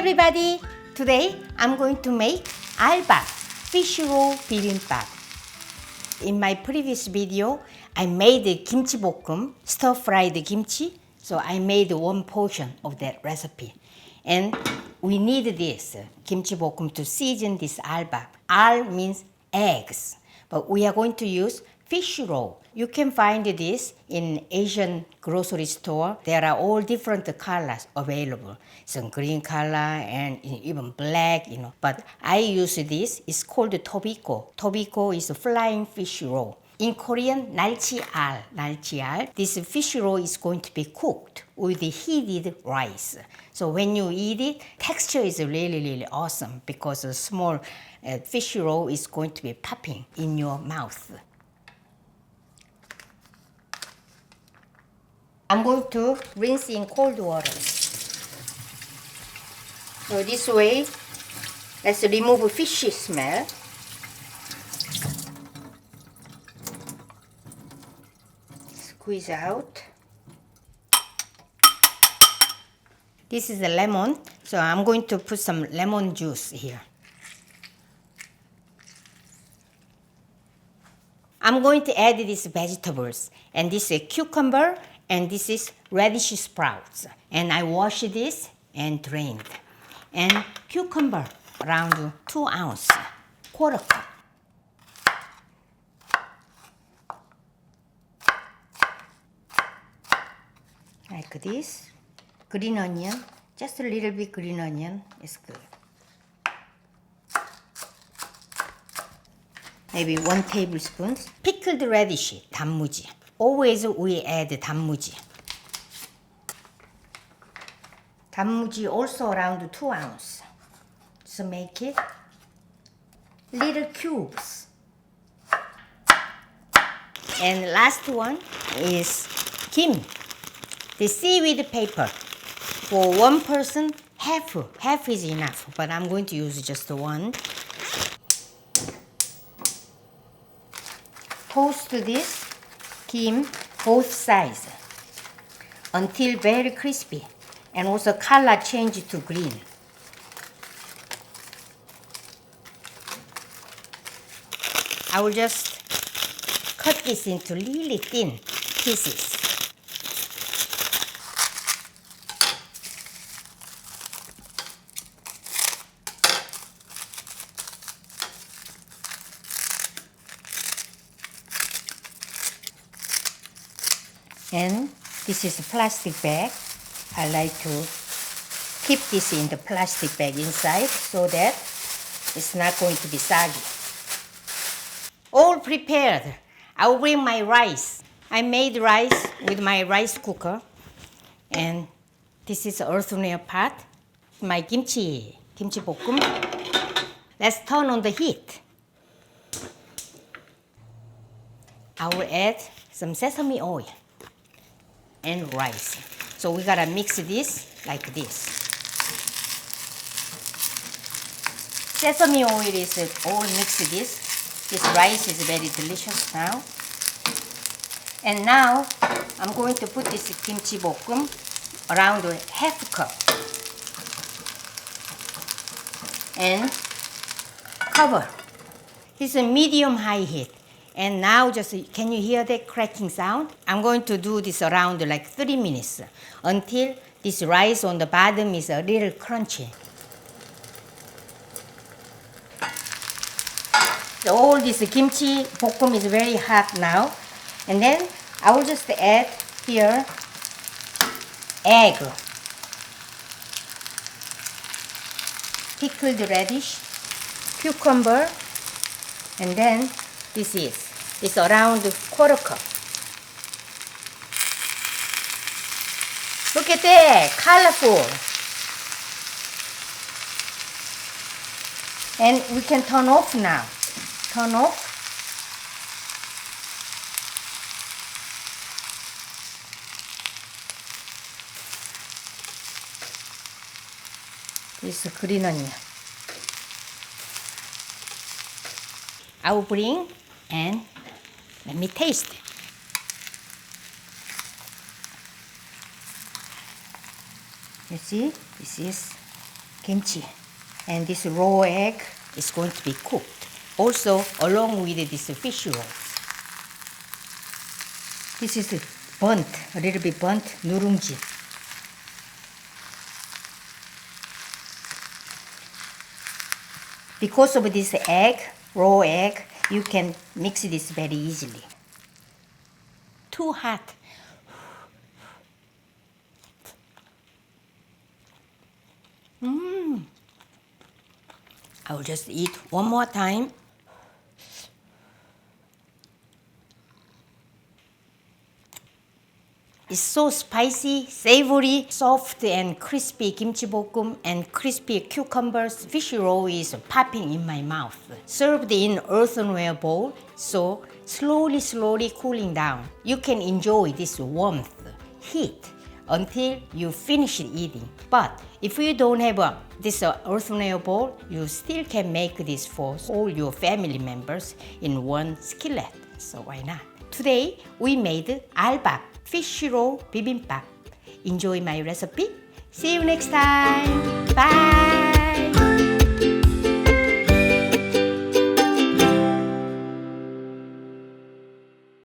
everybody! Today I'm going to make albap, fish roll bibimbap. In my previous video, I made kimchi 볶음, stir-fried kimchi. So I made one portion of that recipe. And we need this kimchi 볶음 to season this albap. Al means eggs, but we are going to use fish roll. You can find this in Asian grocery store. There are all different colors available. Some green color and even black, But I use this. It's called tobiko. Tobiko is a flying fish roll. In Korean, 날치알, 날치알. This fish roll is going to be cooked with heated rice. So when you eat it, texture is really awesome because a small fish roll is going to be popping in your mouth. I'm going to rinse in cold water. So this way, let's remove fishy smell. Squeeze out. This is the lemon, so I'm going to put some lemon juice here. I'm going to add these vegetables, and this is cucumber, and this is radish sprouts. And I wash this and drained. And cucumber, around 2 ounces, quarter cup. Like this. Green onion, just a little bit green onion is good. Maybe 1 tablespoon. Pickled radish, 단무지. Always we add 단무지. 단무지 also around 2 ounces. So make it little cubes. And last one is kim. The seaweed paper. For one person, half is enough, but I'm going to use just one. Toast this kim both sides until very crispy and also color change to green. I will just cut this into really thin pieces. And this is a plastic bag. I like to keep this in the plastic bag inside so that it's not going to be soggy. All prepared. I'll bring my rice. I made rice with my rice cooker. And this is an earthenware pot. My kimchi 볶음. Let's turn on the heat. I will add some sesame oil and rice. So we gotta mix this like this. Sesame oil is all mixed this. This rice is very delicious now. And now I'm going to put this kimchi 볶음 around half cup. And cover. It's a medium-high heat. And now can you hear that cracking sound? I'm going to do this around like 3 minutes until this rice on the bottom is a little crunchy. So all this kimchi 볶음 is very hot now. And then I will just add here egg, pickled radish, cucumber, and then it's around quarter cup. Look at that, colorful. And we can turn off now. Turn off. This green onion. I will bring and let me taste. You see, this is kimchi. And this raw egg is going to be cooked. Also, along with this fish roll. This is burnt, a little bit burnt 누룽지. Because of this egg, raw egg, you can mix this very easily. Too hot. I will just eat one more time. It's so spicy, savory, soft and crispy kimchi bokum and crispy cucumbers. Fish roll is popping in my mouth. Served in earthenware bowl, so slowly cooling down. You can enjoy this warmth, heat, until you finish eating. But if you don't have this earthenware bowl, you still can make this for all your family members in one skillet. So why not? Today we made albap, fish roll bibimbap. Enjoy my recipe. See you next time. Bye.